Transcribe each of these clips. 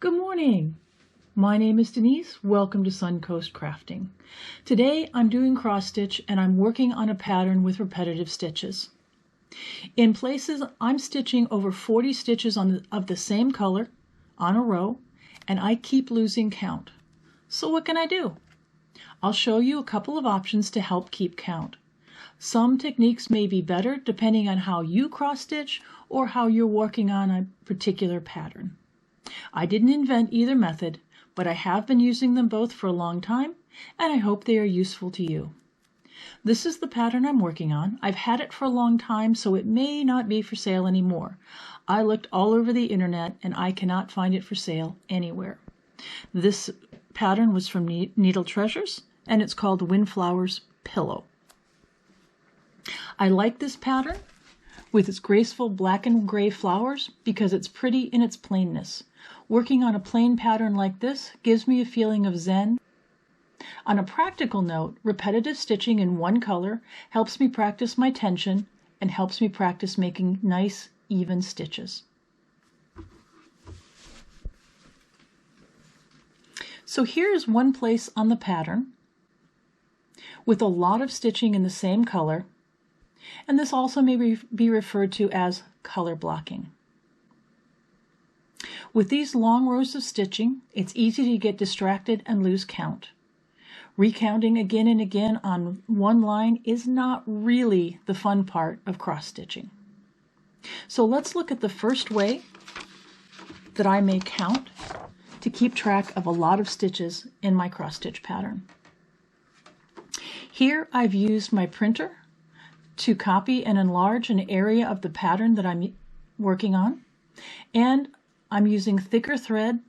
Good morning. My name is Denise. Welcome to Suncoast Crafting. Today I'm doing cross stitch and I'm working on a pattern with repetitive stitches. In places I'm stitching over 40 stitches of the same color on a row, and I keep losing count. So what can I do? I'll show you a couple of options to help keep count. Some techniques may be better depending on how you cross stitch or how you're working on a particular pattern. I didn't invent either method, but I have been using them both for a long time, and I hope they are useful to you. This is the pattern I'm working on. I've had it for a long time, so it may not be for sale anymore. I looked all over the internet, and I cannot find it for sale anywhere. This pattern was from Needle Treasures, and it's called Windflowers Pillow. I like this pattern with its graceful black and gray flowers because it's pretty in its plainness. Working on a plain pattern like this gives me a feeling of zen. On a practical note, repetitive stitching in one color helps me practice my tension and helps me practice making nice, even stitches. So here's one place on the pattern with a lot of stitching in the same color, and this also may be referred to as color blocking. With these long rows of stitching, it's easy to get distracted and lose count. Recounting again and again on one line is not really the fun part of cross stitching. So let's look at the first way that I may count to keep track of a lot of stitches in my cross stitch pattern. Here I've used my printer to copy and enlarge an area of the pattern that I'm working on, and I'm using thicker thread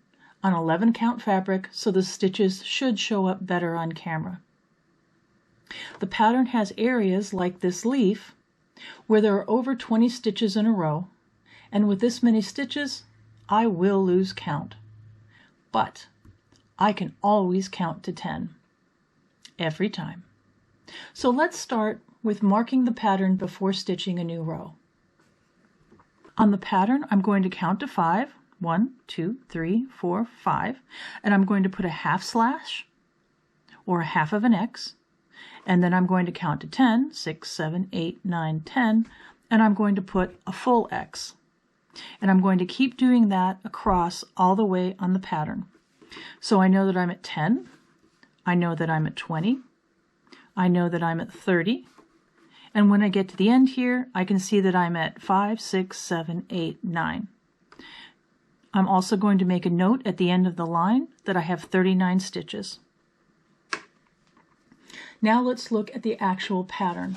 on 11 count fabric, so the stitches should show up better on camera. The pattern has areas like this leaf where there are over 20 stitches in a row, and with this many stitches I will lose count. But I can always count to 10 every time. So let's start with marking the pattern before stitching a new row. On the pattern I'm going to count to 5. 1, 2, 3, 4, 5, and I'm going to put a half slash or a half of an X, and then I'm going to count to 10, 6, 7, 8, 9, 10, and I'm going to put a full X. And I'm going to keep doing that across all the way on the pattern. So I know that I'm at 10, I know that I'm at 20, I know that I'm at 30, and when I get to the end here, I can see that I'm at 5, 6, 7, 8, 9. I'm also going to make a note at the end of the line that I have 39 stitches. Now let's look at the actual pattern.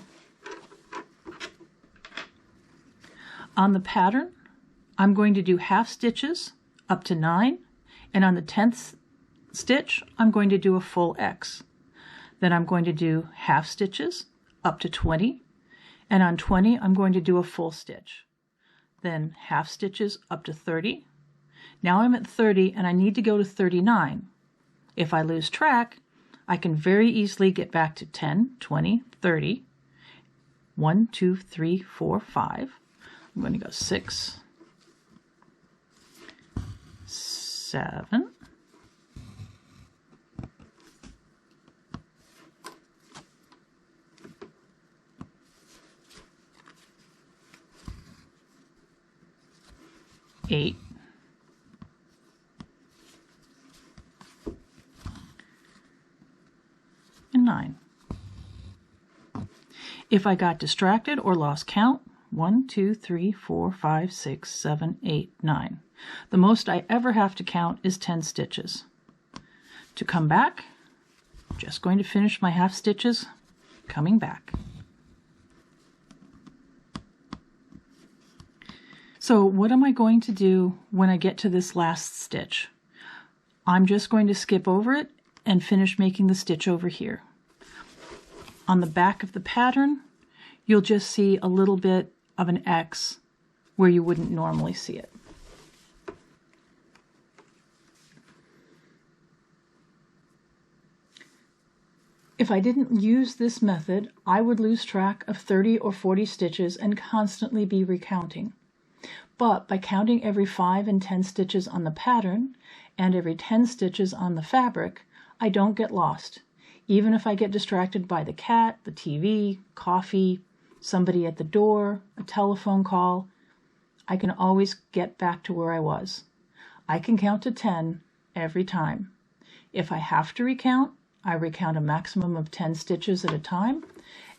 On the pattern, I'm going to do half stitches up to 9, and on the 10th stitch, I'm going to do a full X. Then I'm going to do half stitches up to 20, and on 20, I'm going to do a full stitch. Then half stitches up to 30. Now I'm at 30 and I need to go to 39. If I lose track, I can very easily get back to 10, 20, 30. 1, 2, 3, 4, 5. I'm going to go 6, 7, 8, and 9. If I got distracted or lost count, 1, 2, 3, 4, 5, 6, 7, 8, 9. The most I ever have to count is 10 stitches. To come back, I'm just going to finish my half stitches coming back. So what am I going to do when I get to this last stitch? I'm just going to skip over it and finish making the stitch over here. On the back of the pattern, you'll just see a little bit of an X where you wouldn't normally see it. If I didn't use this method, I would lose track of 30 or 40 stitches and constantly be recounting. But by counting every 5 and 10 stitches on the pattern and every 10 stitches on the fabric, I don't get lost. Even if I get distracted by the cat, the TV, coffee, somebody at the door, a telephone call, I can always get back to where I was. I can count to 10 every time. If I have to recount, I recount a maximum of 10 stitches at a time,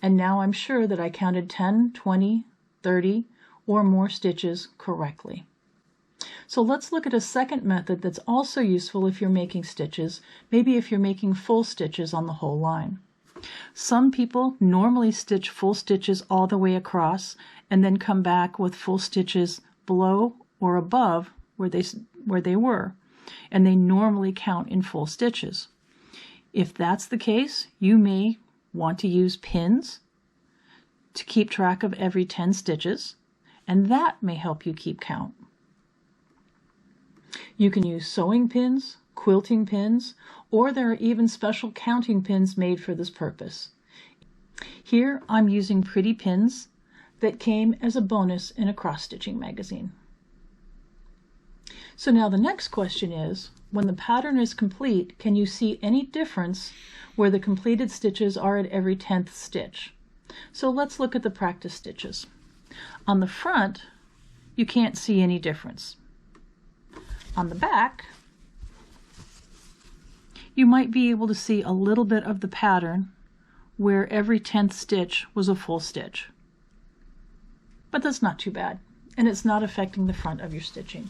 and now I'm sure that I counted 10, 20, 30, or more stitches correctly. So let's look at a second method that's also useful if you're making stitches, maybe if you're making full stitches on the whole line. Some people normally stitch full stitches all the way across and then come back with full stitches below or above where they were, and they normally count in full stitches. If that's the case, you may want to use pins to keep track of every 10 stitches, and that may help you keep count. You can use sewing pins, quilting pins, or there are even special counting pins made for this purpose. Here I'm using pretty pins that came as a bonus in a cross-stitching magazine. So now the next question is, when the pattern is complete, can you see any difference where the completed stitches are at every 10th stitch? So let's look at the practice stitches. On the front, you can't see any difference. On the back, you might be able to see a little bit of the pattern where every 10th stitch was a full stitch. But that's not too bad, and it's not affecting the front of your stitching.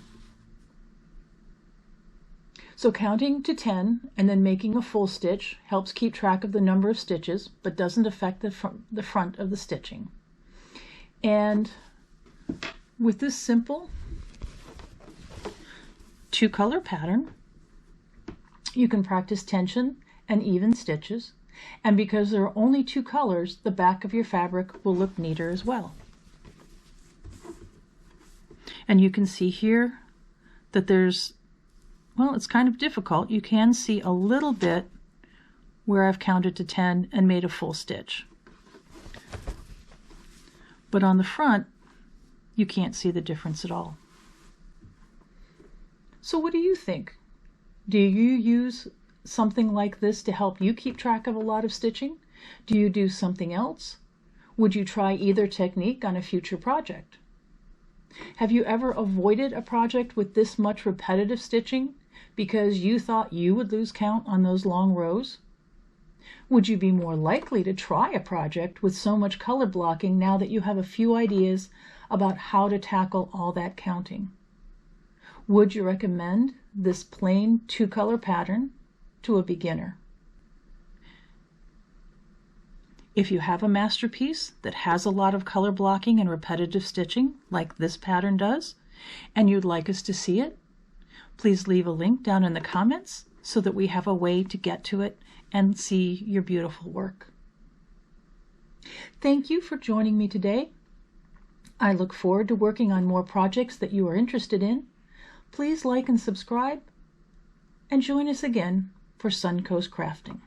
So counting to 10 and then making a full stitch helps keep track of the number of stitches, but doesn't affect the front of the stitching. And with this simple two-color pattern, you can practice tension and even stitches, and because there are only two colors, the back of your fabric will look neater as well. And you can see here that there's, well, it's kind of difficult. You can see a little bit where I've counted to 10 and made a full stitch. But on the front, you can't see the difference at all. So what do you think? Do you use something like this to help you keep track of a lot of stitching? Do you do something else? Would you try either technique on a future project? Have you ever avoided a project with this much repetitive stitching because you thought you would lose count on those long rows? Would you be more likely to try a project with so much color blocking now that you have a few ideas about how to tackle all that counting? Would you recommend this plain two-color pattern to a beginner? If you have a masterpiece that has a lot of color blocking and repetitive stitching, like this pattern does, and you'd like us to see it, please leave a link down in the comments so that we have a way to get to it and see your beautiful work. Thank you for joining me today. I look forward to working on more projects that you are interested in. Please like and subscribe, and join us again for Suncoast Crafting.